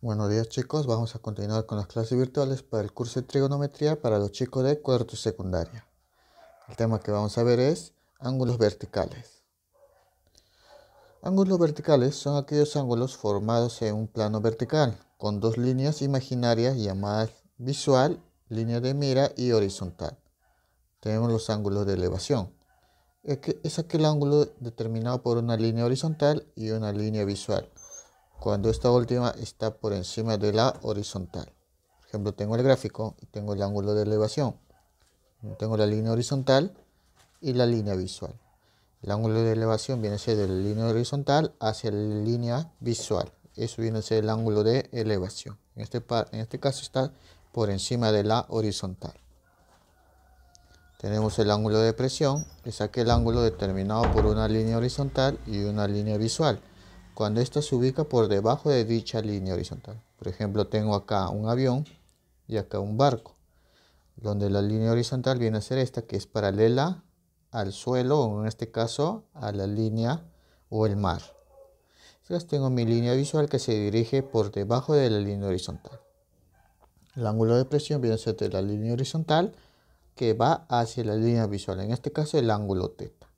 Buenos días chicos, vamos a continuar con las clases virtuales para el curso de trigonometría para los chicos de cuarto y secundaria. El tema que vamos a ver es ángulos verticales. Ángulos verticales son aquellos ángulos formados en un plano vertical con dos líneas imaginarias llamadas visual, línea de mira y horizontal. Tenemos los ángulos de elevación. Es aquel ángulo determinado por una línea horizontal y una línea visual, cuando esta última está por encima de la horizontal. Por ejemplo, tengo el gráfico y tengo el ángulo de elevación. Tengo la línea horizontal y la línea visual. El ángulo de elevación viene a ser de la línea horizontal hacia la línea visual. Eso viene a ser el ángulo de elevación. En este caso está por encima de la horizontal. Tenemos el ángulo de presión, es aquel ángulo determinado por una línea horizontal y una línea visual, cuando ésta se ubica por debajo de dicha línea horizontal. Por ejemplo, tengo acá un avión y acá un barco, donde la línea horizontal viene a ser esta, que es paralela al suelo, o en este caso a la línea o el mar. Entonces tengo mi línea visual que se dirige por debajo de la línea horizontal. El ángulo de presión viene a ser de la línea horizontal que va hacia la línea visual, en este caso el ángulo teta.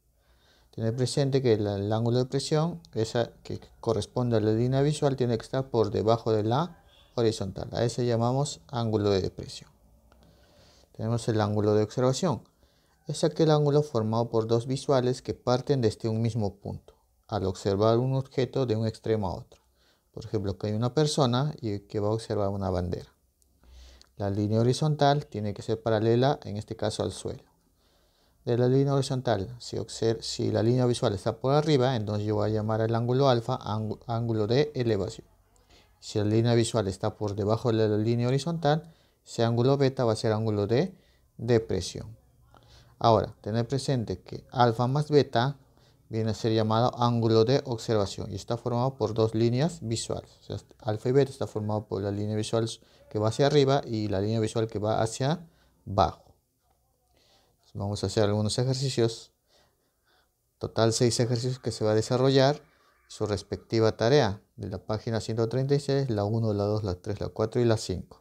Tener presente que el ángulo de presión, esa que corresponde a la línea visual, tiene que estar por debajo de la horizontal. A ese llamamos ángulo de presión. Tenemos el ángulo de observación. Es aquel ángulo formado por dos visuales que parten desde un mismo punto, al observar un objeto de un extremo a otro. Por ejemplo, que hay una persona y que va a observar una bandera. La línea horizontal tiene que ser paralela, en este caso al suelo. De la línea horizontal, si la línea visual está por arriba, entonces yo voy a llamar al ángulo alfa ángulo de elevación. Si la línea visual está por debajo de la línea horizontal, ese ángulo beta va a ser ángulo de depresión. Ahora, tener presente que alfa más beta viene a ser llamado ángulo de observación y está formado por dos líneas visuales. O sea, alfa y beta está formado por la línea visual que va hacia arriba y la línea visual que va hacia abajo. Vamos a hacer algunos ejercicios. Total 6 ejercicios que se va a desarrollar su respectiva tarea de la página 136, la 1, la 2, la 3, la 4 y la 5.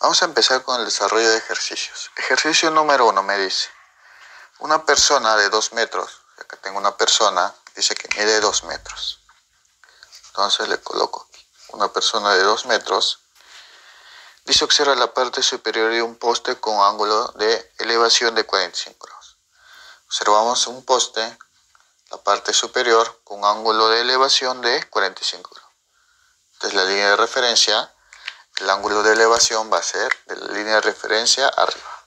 Vamos a empezar con el desarrollo de ejercicios. Ejercicio número 1 me dice, una persona de 2 metros, acá tengo una persona, dice que mide 2 metros. Entonces le coloco aquí, una persona de 2 metros, dice observa la parte superior de un poste con ángulo de elevación de 45 grados. Observamos un poste, la parte superior, con un ángulo de elevación de 45 grados. Entonces la línea de referencia, el ángulo de elevación va a ser de la línea de referencia arriba.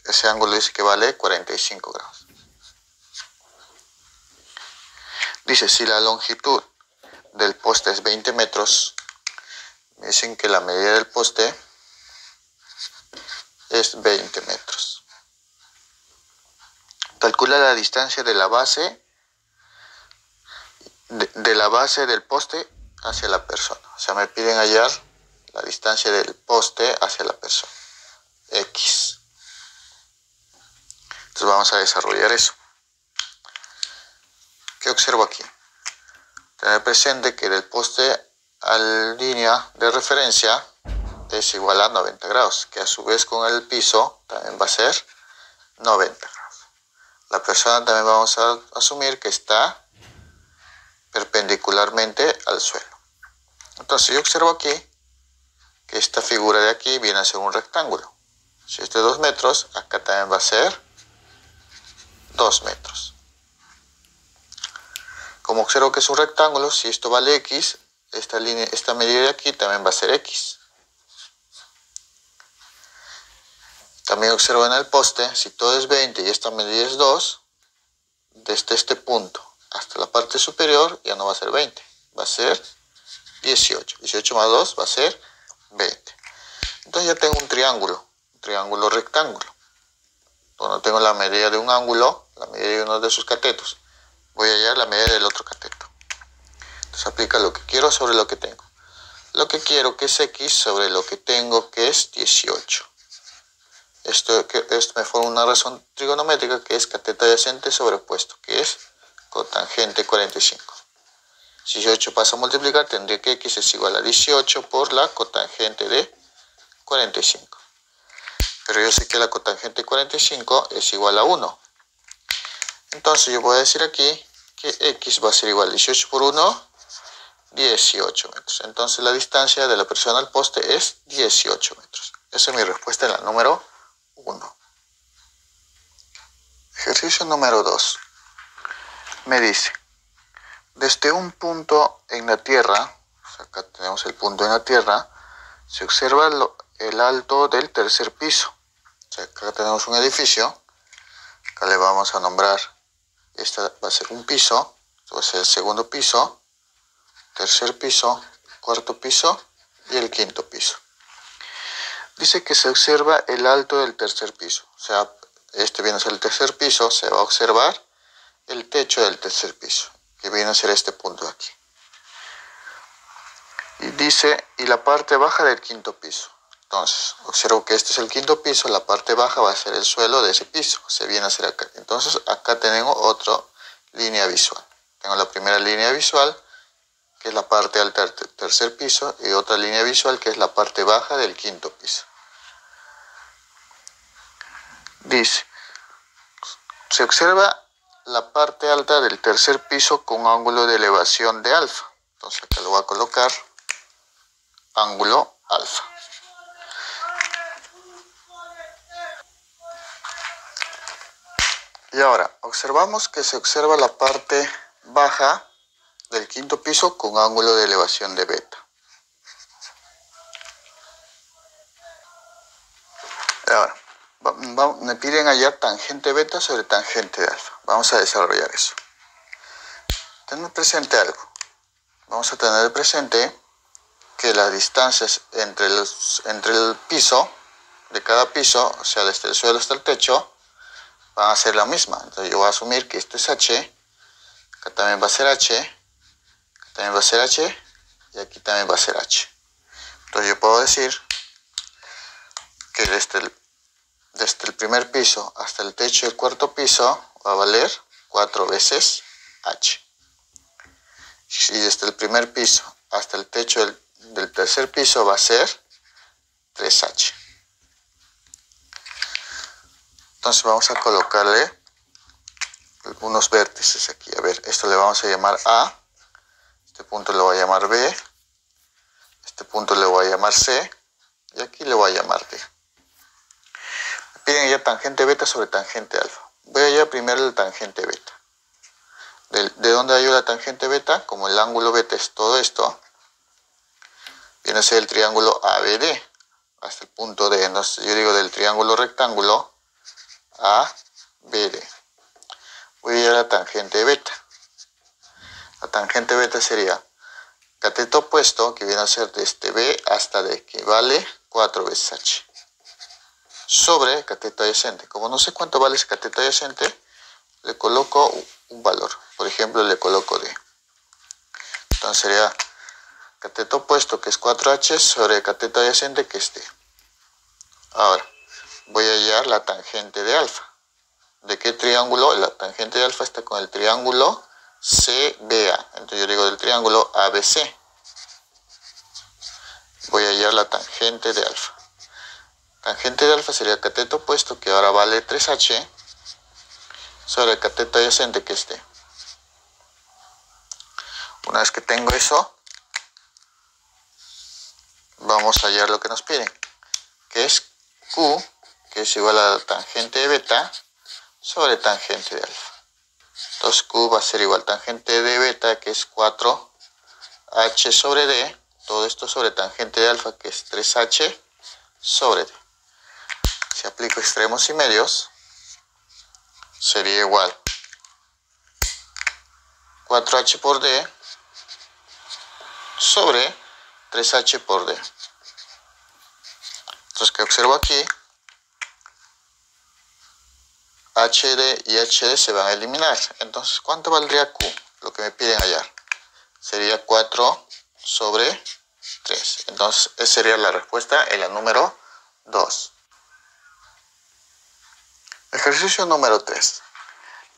Ese ángulo dice que vale 45 grados. Dice, si la longitud del poste es 20 metros, me dicen que la medida del poste es 20 metros. Calcula la distancia de la base del poste hacia la persona. O sea, me piden hallar la distancia del poste hacia la persona, X. Entonces vamos a desarrollar eso. ¿Qué observo aquí? Tener presente que del poste a la línea de referencia es igual a 90 grados, que a su vez con el piso también va a ser 90 grados. La persona también vamos a asumir que está perpendicularmente al suelo. Entonces yo observo aquí que esta figura de aquí viene a ser un rectángulo. Si es de 2 metros, acá también va a ser 2 metros. Como observo que es un rectángulo, si esto vale X, esta medida de aquí también va a ser X. También observo en el poste, si todo es 20 y esta medida es 2, desde este punto hasta la parte superior ya no va a ser 20, va a ser 18. 18 más 2 va a ser 20. Entonces ya tengo un triángulo rectángulo. Cuando tengo la medida de un ángulo, la medida de uno de sus catetos, voy a hallar la medida del otro cateto. Entonces aplica lo que quiero sobre lo que tengo. Lo que quiero que es X sobre lo que tengo que es 18. Esto me forma una razón trigonométrica que es cateto adyacente sobre opuesto, que es cotangente 45. Si 18 pasa a multiplicar, tendría que x es igual a 18 por la cotangente de 45. Pero yo sé que la cotangente de 45 es igual a 1. Entonces yo voy a decir aquí que x va a ser igual a 18 por 1, 18 metros. Entonces la distancia de la persona al poste es 18 metros. Esa es mi respuesta en la número 1. Ejercicio número 2. Me dice, desde un punto en la Tierra, acá tenemos el punto en la Tierra, se observa el alto del tercer piso. O sea, acá tenemos un edificio, acá le vamos a nombrar, este va a ser un piso, este va a ser el segundo piso, tercer piso, cuarto piso y el quinto piso. Dice que se observa el alto del tercer piso, o sea, este viene a ser el tercer piso, se va a observar el techo del tercer piso, que viene a ser este punto de aquí. Y dice, y la parte baja del quinto piso. Entonces, observo que este es el quinto piso, la parte baja va a ser el suelo de ese piso, se viene a ser acá. Entonces, acá tenemos otra línea visual. Tengo la primera línea visual, que es la parte alta del tercer piso, y otra línea visual, que es la parte baja del quinto piso. Dice, se observa la parte alta del tercer piso con ángulo de elevación de alfa. Entonces, acá lo voy a colocar, ángulo alfa. Y ahora, observamos que se observa la parte baja del quinto piso con ángulo de elevación de beta. Y ahora, me piden hallar tangente beta sobre tangente de alfa. Vamos a desarrollar eso. Tener presente algo. Vamos a tener presente que las distancias entre el piso, de cada piso, o sea, desde el suelo hasta el techo, van a ser la misma. Entonces yo voy a asumir que esto es h, acá también va a ser h, acá también va a ser h, y aquí también va a ser h. Entonces yo puedo decir que desde el primer piso hasta el techo del cuarto piso va a valer 4 veces h. Y desde el primer piso hasta el techo del tercer piso va a ser 3h. Entonces vamos a colocarle algunos vértices aquí. A ver, esto le vamos a llamar A, este punto le voy a llamar B, este punto le voy a llamar C, y aquí le voy a llamar D. Me piden ya tangente beta sobre tangente alfa. Voy a hallar primero el tangente beta. ¿De dónde hallo la tangente beta? Como el ángulo beta es todo esto, viene a ser el triángulo ABD hasta el punto D. Entonces yo digo del triángulo rectángulo ABD. Voy a hallar la tangente beta. La tangente beta sería cateto opuesto, que viene a ser desde B hasta D, que vale 4 veces h, sobre cateto adyacente. Como no sé cuánto vale ese cateto adyacente, le coloco un valor. Por ejemplo, le coloco D. Entonces sería cateto opuesto, que es 4h, sobre cateto adyacente, que es D. Ahora, voy a hallar la tangente de alfa. ¿De qué triángulo? La tangente de alfa está con el triángulo CBA. Entonces yo digo del triángulo ABC. Voy a hallar la tangente de alfa. Tangente de alfa sería cateto opuesto, que ahora vale 3h, sobre el cateto adyacente, que es D. Una vez que tengo eso, vamos a hallar lo que nos piden, que es Q, que es igual a la tangente de beta sobre tangente de alfa. Entonces Q va a ser igual a tangente de beta, que es 4h sobre D, todo esto sobre tangente de alfa, que es 3h sobre D. Si aplico extremos y medios, sería igual 4h por D sobre 3h por D. Entonces, ¿qué observo aquí? HD y HD se van a eliminar. Entonces, ¿cuánto valdría Q? Lo que me piden hallar sería 4 sobre 3. Entonces, esa sería la respuesta en la número 2. Ejercicio número 3.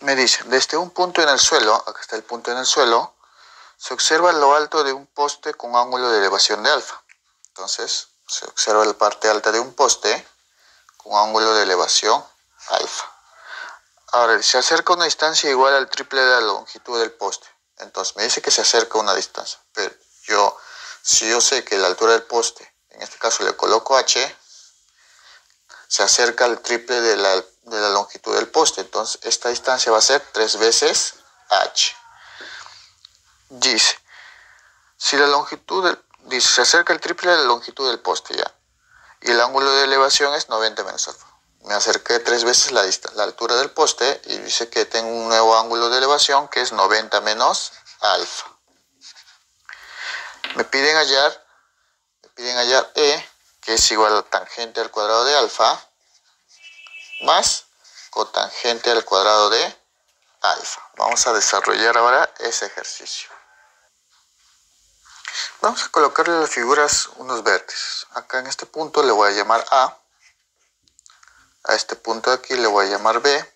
Me dice, desde un punto en el suelo, acá está el punto en el suelo, Se observa lo alto de un poste con ángulo de elevación de alfa. Entonces, se observa la parte alta de un poste con ángulo de elevación alfa. Ahora, se acerca una distancia igual al triple de la longitud del poste. Entonces, me dice que se acerca una distancia. Pero si yo sé que la altura del poste, en este caso le coloco h, se acerca al triple de la longitud del poste. Entonces, esta distancia va a ser 3 veces h. Dice, si la longitud se acerca el triple de la longitud del poste ya, y el ángulo de elevación es 90 menos alfa. Me acerqué 3 veces la altura del poste y dice que tengo un nuevo ángulo de elevación que es 90 menos alfa. Me piden hallar E, que es igual a tangente al cuadrado de alfa, más cotangente al cuadrado de alfa. Vamos a desarrollar ahora ese ejercicio. Vamos a colocarle a las figuras unos vértices. Acá en este punto le voy a llamar A. A este punto de aquí le voy a llamar B.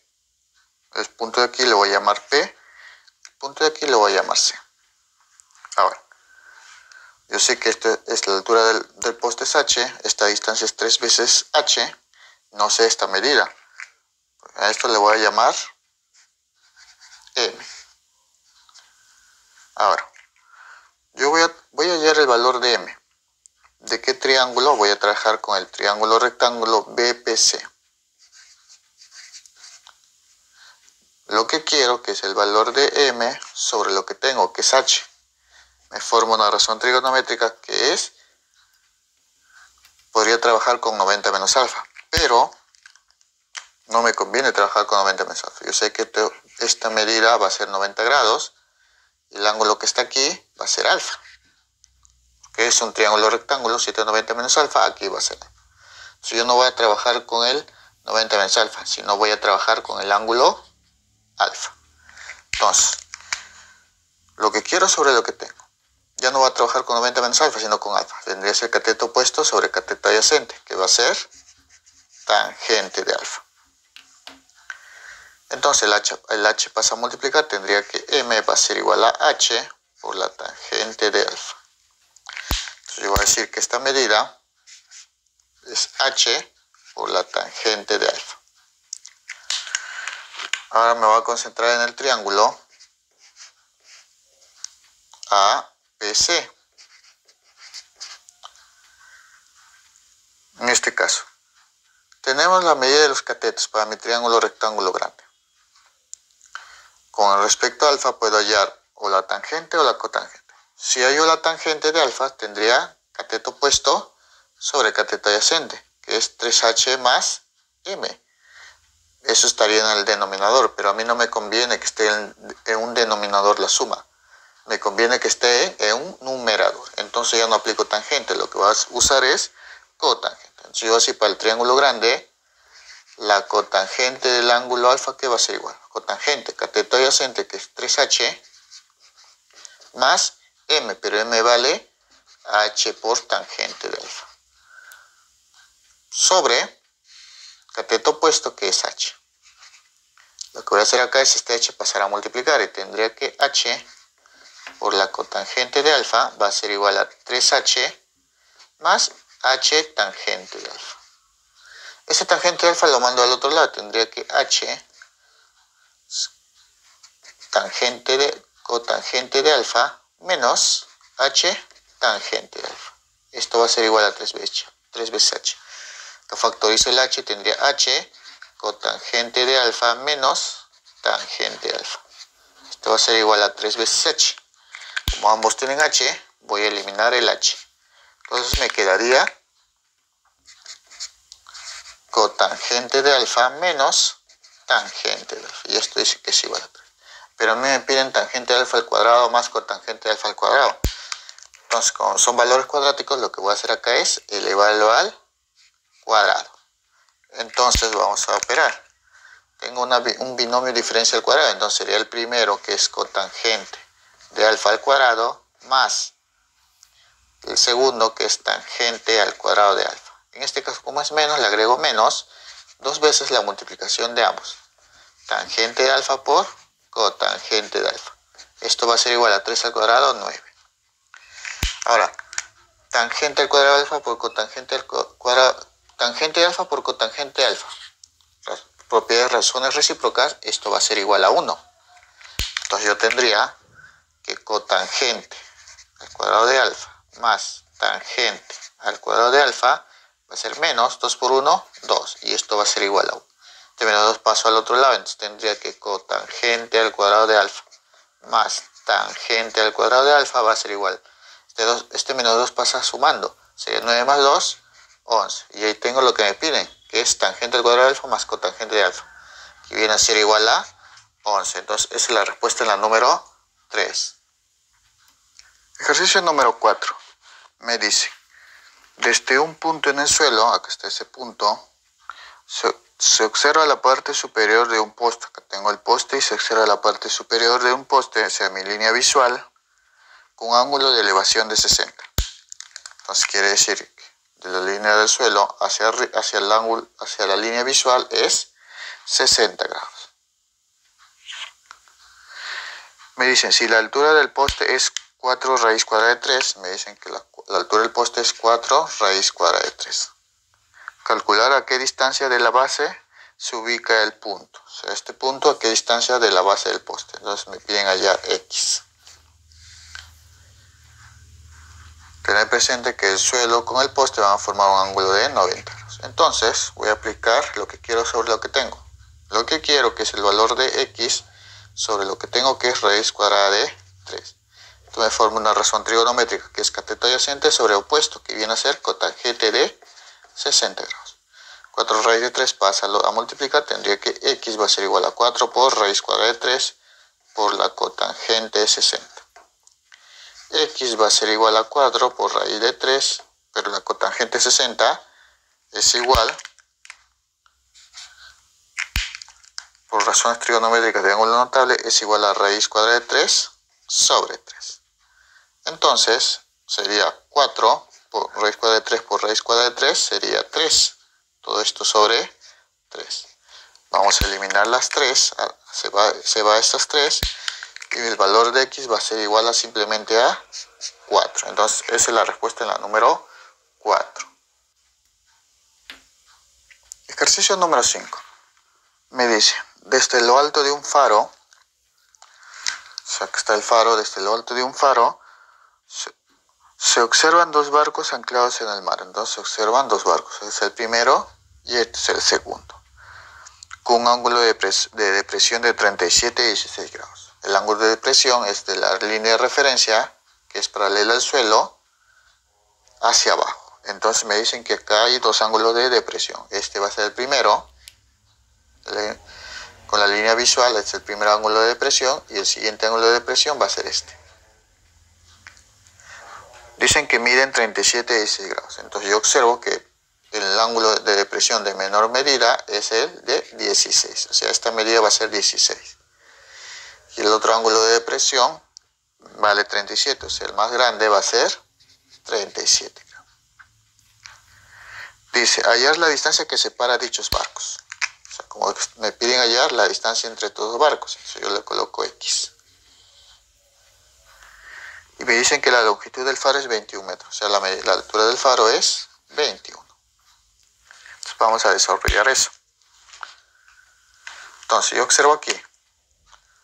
A este punto de aquí le voy a llamar P. El punto de aquí le voy a llamar C. Ahora, yo sé que esto es la altura del poste es h. Esta distancia es 3 veces h. No sé esta medida. A esto le voy a llamar M. Ahora, yo voy a hallar el valor de M. ¿De qué triángulo? Voy a trabajar con el triángulo rectángulo BPC. Lo que quiero, que es el valor de M sobre lo que tengo, que es H. Me formo una razón trigonométrica que podría trabajar con 90 menos alfa, pero no me conviene trabajar con 90 menos alfa. Yo sé que esta medida va a ser 90 grados y el ángulo que está aquí va a ser alfa, que es un triángulo rectángulo, 790 menos alfa, aquí va a ser. Entonces yo no voy a trabajar con el 90 menos alfa, sino voy a trabajar con el ángulo alfa. Entonces, lo que quiero sobre lo que tengo. Ya no voy a trabajar con 90 menos alfa, sino con alfa. Vendría a ser cateto opuesto sobre cateto adyacente, que va a ser tangente de alfa. Entonces el h pasa a multiplicar, tendría que m va a ser igual a h por la tangente de alfa. Entonces yo voy a decir que esta medida es h por la tangente de alfa. Ahora me voy a concentrar en el triángulo ABC. En este caso, tenemos la medida de los catetos para mi triángulo rectángulo grande. Con respecto a alfa puedo hallar o la tangente o la cotangente. Si hallo la tangente de alfa, tendría cateto opuesto sobre cateto adyacente, que es 3h más m. Eso estaría en el denominador, pero a mí no me conviene que esté en un denominador la suma. Me conviene que esté en un numerador. Entonces ya no aplico tangente, lo que voy a usar es cotangente. Entonces yo así para el triángulo grande, la cotangente del ángulo alfa, que va a ser igual. Cotangente, cateto adyacente, que es 3h, más m, pero m vale h por tangente de alfa. Sobre cateto opuesto, que es h. Lo que voy a hacer acá es este h pasar a multiplicar y tendría que h por la cotangente de alfa va a ser igual a 3h más h tangente de alfa. Ese tangente de alfa lo mando al otro lado, tendría que h cotangente de alfa menos h tangente de alfa. Esto va a ser igual a 3 veces h. Lo factorizo el h, tendría h cotangente de alfa menos tangente de alfa. Esto va a ser igual a 3 veces h. Como ambos tienen h, voy a eliminar el h. Entonces me quedaría cotangente de alfa menos tangente de alfa. Y esto dice que es igual a 3. Pero a mí me piden tangente de alfa al cuadrado más cotangente de alfa al cuadrado. Entonces, como son valores cuadráticos, lo que voy a hacer acá es elevarlo al cuadrado. Entonces vamos a operar. Tengo un binomio diferencial al cuadrado. Entonces sería el primero, que es cotangente de alfa al cuadrado, más el segundo, que es tangente al cuadrado de alfa. En este caso, como es menos, le agrego menos 2 veces la multiplicación de ambos. Tangente de alfa por cotangente de alfa. Esto va a ser igual a 3 al cuadrado, 9. Ahora, tangente al cuadrado de alfa por cotangente al cuadrado, tangente de alfa por cotangente de alfa. Las propiedades de razones recíprocas, esto va a ser igual a 1. Entonces yo tendría que cotangente al cuadrado de alfa más tangente al cuadrado de alfa va a ser menos 2 por 1, 2. Y esto va a ser igual a 1. Este menos 2 paso al otro lado, entonces tendría que cotangente al cuadrado de alfa más tangente al cuadrado de alfa va a ser igual. Este menos 2 pasa sumando. Sería 9 más 2, 11. Y ahí tengo lo que me piden, que es tangente al cuadrado de alfa más cotangente de alfa, que viene a ser igual a 11. Entonces esa es la respuesta en la número 3. Ejercicio número 4. Me dice, desde un punto en el suelo, acá está ese punto, se observa la parte superior de un poste. Acá tengo el poste y se observa la parte superior de un poste, o sea, mi línea visual, con un ángulo de elevación de 60. Entonces quiere decir que de la línea del suelo hacia el ángulo, hacia la línea visual es 60 grados. Me dicen, si la altura del poste es 4 raíz cuadrada de 3, me dicen que la altura del poste es 4 raíz cuadrada de 3. Calcular a qué distancia de la base se ubica el punto. O sea, este punto a qué distancia de la base del poste. Entonces me piden hallar X. Tener presente que el suelo con el poste van a formar un ángulo de 90 grados. Entonces voy a aplicar lo que quiero sobre lo que tengo. Lo que quiero, que es el valor de X, sobre lo que tengo, que es raíz cuadrada de 3. Esto me forma una razón trigonométrica, que es cateto adyacente sobre opuesto, que viene a ser cotangente de 60 grados. 4 raíz de 3 pasa a multiplicar, tendría que X va a ser igual a 4 por raíz cuadrada de 3 por la cotangente de 60. X va a ser igual a 4 por raíz de 3, pero la cotangente de 60 es igual, por razones trigonométricas de ángulo notable, es igual a raíz cuadrada de 3 sobre 3. Entonces sería 4 por raíz cuadrada de 3 por raíz cuadrada de 3 sería 3. Todo esto sobre 3. Vamos a eliminar las 3, se va estas 3 y el valor de X va a ser igual a simplemente a 4. Entonces esa es la respuesta en la número 4. Ejercicio número 5. Me dice, desde lo alto de un faro, o sea, que está el faro, desde lo alto de un faro, se observan dos barcos anclados en el mar. Entonces se observan dos barcos. Este es el primero y este es el segundo. Con un ángulo de depresión de 37 y 16 grados. El ángulo de depresión es de la línea de referencia, que es paralela al suelo, hacia abajo. Entonces me dicen que acá hay dos ángulos de depresión. Este va a ser el primero, con la línea visual, este es el primer ángulo de depresión, y el siguiente ángulo de depresión va a ser este. Dicen que miden 37 y 16 grados. Entonces yo observo que el ángulo de depresión de menor medida es el de 16. O sea, esta medida va a ser 16. Y el otro ángulo de depresión vale 37. O sea, el más grande va a ser 37. Dice, hallar la distancia que separa dichos barcos. O sea, como me piden hallar la distancia entre estos dos barcos, entonces yo le coloco X. Y me dicen que la longitud del faro es 21 metros. O sea, la altura del faro es 21. Entonces vamos a desarrollar eso. Entonces yo observo aquí.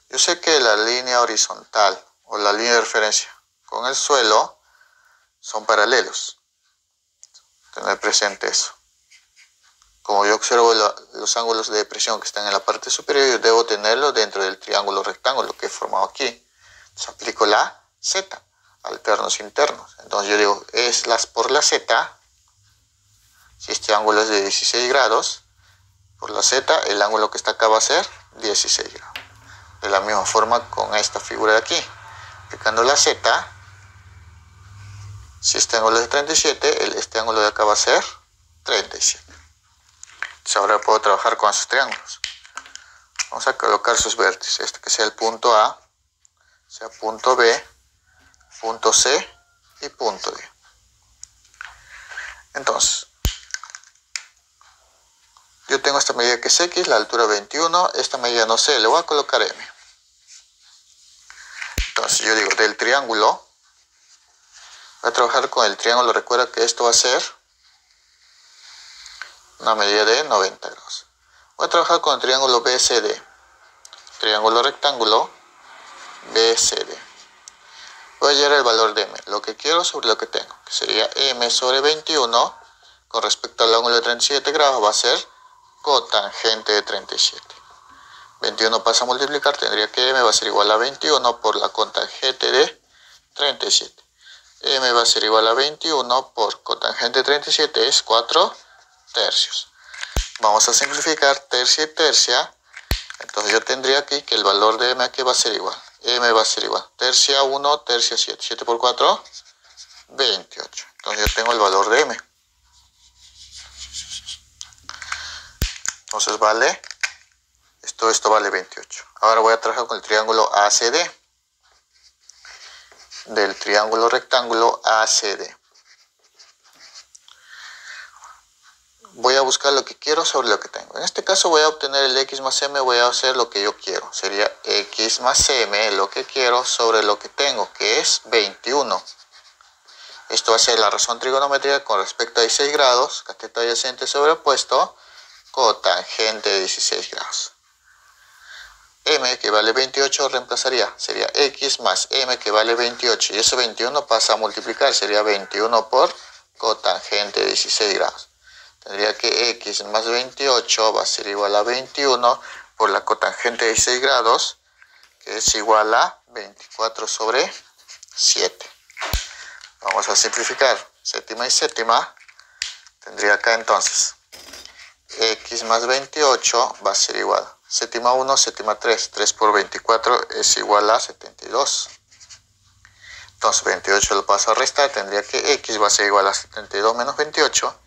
Yo sé que la línea horizontal o la línea de referencia con el suelo son paralelos. Tener presente eso. Como yo observo los ángulos de depresión que están en la parte superior, yo debo tenerlo dentro del triángulo rectángulo que he formado aquí. Entonces aplico la Z, alternos internos. Entonces yo digo, por la Z, si este ángulo es de 16 grados, por la Z, el ángulo que está acá va a ser 16 grados. De la misma forma con esta figura de aquí. Aplicando la Z, si este ángulo es de 37, este ángulo de acá va a ser 37. Entonces ahora puedo trabajar con esos triángulos. Vamos a colocar sus vértices. Este que sea el punto A, sea punto B, punto C y punto D. Entonces, yo tengo esta medida que es X, la altura 21, esta medida no sé, le voy a colocar M. Entonces yo digo del triángulo, voy a trabajar con el triángulo, recuerda que esto va a ser una medida de 90 grados. Voy a trabajar con el triángulo BCD, triángulo rectángulo BCD. Voy a hallar el valor de m, lo que quiero sobre lo que tengo, que sería m sobre 21, con respecto al ángulo de 37 grados va a ser cotangente de 37. 21 pasa a multiplicar, tendría que m va a ser igual a 21 por la cotangente de 37. M va a ser igual a 21 por cotangente de 37 es 4 tercios. Vamos a simplificar tercia y tercia. Entonces yo tendría aquí que el valor de m aquí va a ser igual. M va a ser igual. Tercia 1, tercia 7. 7 por 4, 28. Entonces yo tengo el valor de m. Entonces vale, esto vale 28. Ahora voy a trabajar con el triángulo ACD. Del triángulo rectángulo ACD. Voy a buscar lo que quiero sobre lo que tengo. En este caso voy a obtener el x más m, voy a hacer lo que yo quiero. Sería x más m, lo que quiero sobre lo que tengo, que es 21. Esto va a ser la razón trigonométrica con respecto a 16 grados, cateto adyacente sobre opuesto, cotangente de 16 grados. M que vale 28 reemplazaría, sería x más m que vale 28. Y ese 21 pasa a multiplicar, sería 21 por cotangente de 16 grados. Tendría que x más 28 va a ser igual a 21 por la cotangente de 16 grados, que es igual a 24 sobre 7. Vamos a simplificar séptima y séptima. Tendría acá entonces x más 28 va a ser igual a séptima 1, séptima 3. 3 por 24 es igual a 72. Entonces 28 lo paso a restar. Tendría que x va a ser igual a 72 menos 28.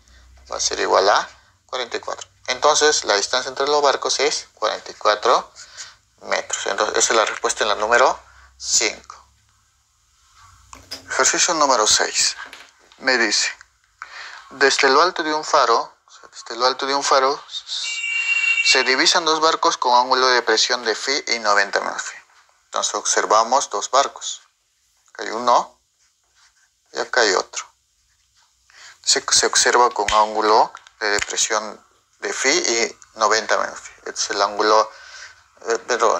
Va a ser igual a 44. Entonces la distancia entre los barcos es 44 metros. Entonces esa es la respuesta en la número 5. Ejercicio número 6. Me dice, desde lo alto de un faro, se divisan dos barcos con ángulo de presión de phi y 90 menos phi. Entonces observamos dos barcos. Acá hay uno y acá hay otro. Se observa con ángulo de depresión de phi y 90 menos phi. Este es el ángulo,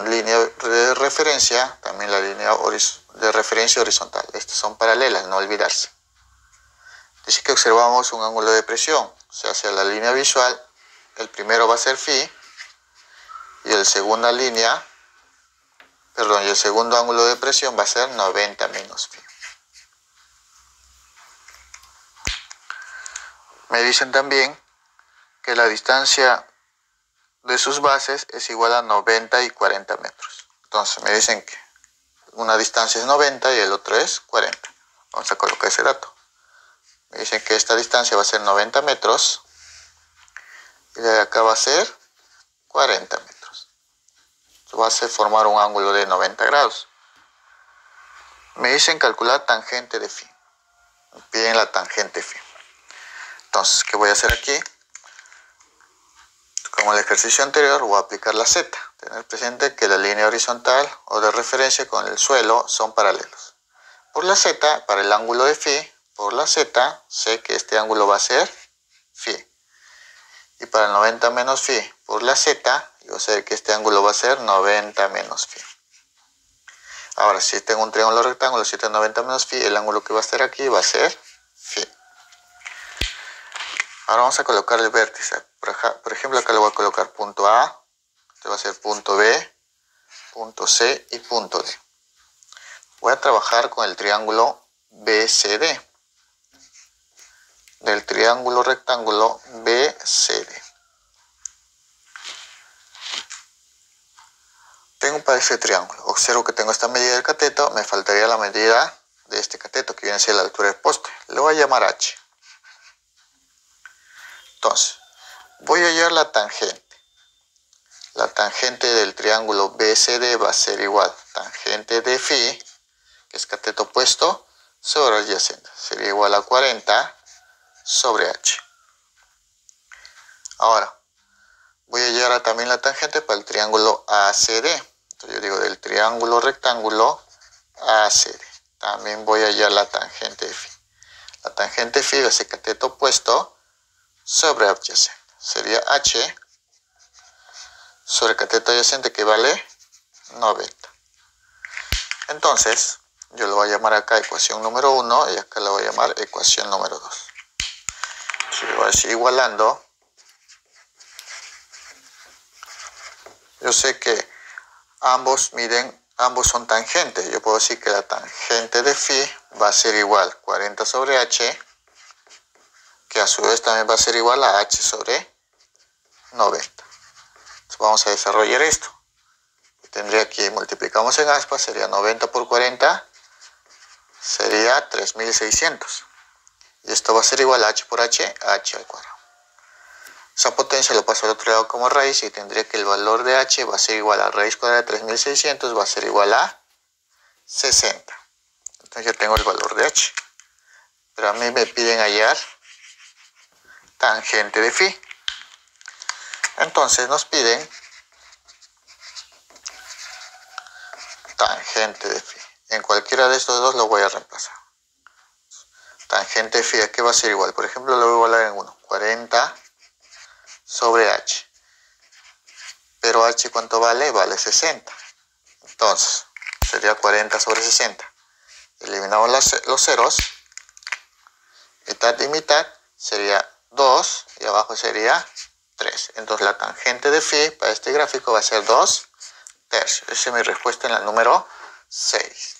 línea de referencia, también la línea de referencia horizontal. Estas son paralelas, no olvidarse. Dice que observamos un ángulo de presión, o sea, hacia la línea visual, el primero va a ser phi y el segundo ángulo de presión va a ser 90 menos phi. Me dicen también que la distancia de sus bases es igual a 90 y 40 metros. Entonces me dicen que una distancia es 90 y el otro es 40. Vamos a colocar ese dato. Me dicen que esta distancia va a ser 90 metros y de acá va a ser 40 metros. Esto va a ser formar un ángulo de 90 grados. Me dicen calcular tangente de phi. Me piden la tangente phi. Entonces, ¿qué voy a hacer aquí? Como el ejercicio anterior, voy a aplicar la z. Tener presente que la línea horizontal o de referencia con el suelo son paralelos. Por la z, para el ángulo de phi, por la z, sé que este ángulo va a ser phi. Y para el 90 menos phi, por la z, yo sé que este ángulo va a ser 90 menos phi. Ahora, si tengo un triángulo rectángulo, 790 menos phi, el ángulo que va a estar aquí va a ser phi. Ahora vamos a colocar el vértice. Por ejemplo, acá le voy a colocar punto A, este va a ser punto B, punto C y punto D. Voy a trabajar con el triángulo BCD. Del triángulo rectángulo BCD. Tengo para ese triángulo. Observo que tengo esta medida del cateto. Me faltaría la medida de este cateto, que viene a ser la altura del poste. Le voy a llamar H. Entonces, voy a hallar la tangente. La tangente del triángulo BCD va a ser igual a tangente de phi, que es cateto opuesto, sobre adyacente. Sería igual a 40 sobre H. Ahora, voy a hallar también la tangente para el triángulo ACD. Entonces yo digo del triángulo rectángulo ACD. También voy a hallar la tangente de phi. La tangente de phi es el cateto opuesto sobre adyacente. Sería H sobre el cateto adyacente, que vale 90. Entonces, yo lo voy a llamar acá ecuación número 1 y acá la voy a llamar ecuación número 2. Entonces, yo voy a decir igualando. Yo sé que ambos son tangentes. Yo puedo decir que la tangente de phi va a ser igual 40 sobre h, que a su vez también va a ser igual a h sobre 90. Entonces vamos a desarrollar esto. Tendría que multiplicamos en aspas, sería 90 por 40, sería 3600. Y esto va a ser igual a h por h, a h al cuadrado. Esa potencia lo paso al otro lado como raíz y tendría que el valor de h va a ser igual a raíz cuadrada de 3600, va a ser igual a 60. Entonces ya tengo el valor de h. Pero a mí me piden hallar tangente de phi. Entonces nos piden tangente de phi. En cualquiera de estos dos lo voy a reemplazar. Tangente de phi, ¿a qué va a ser igual? Por ejemplo, lo voy a igualar en 1. 40 sobre h. Pero h, ¿cuánto vale? Vale 60. Entonces, sería 40 sobre 60. Eliminamos los ceros. Mitad y mitad sería 2 y abajo sería 3. Entonces, la tangente de phi para este gráfico va a ser 2 tercios. Esa es mi respuesta en la número 6.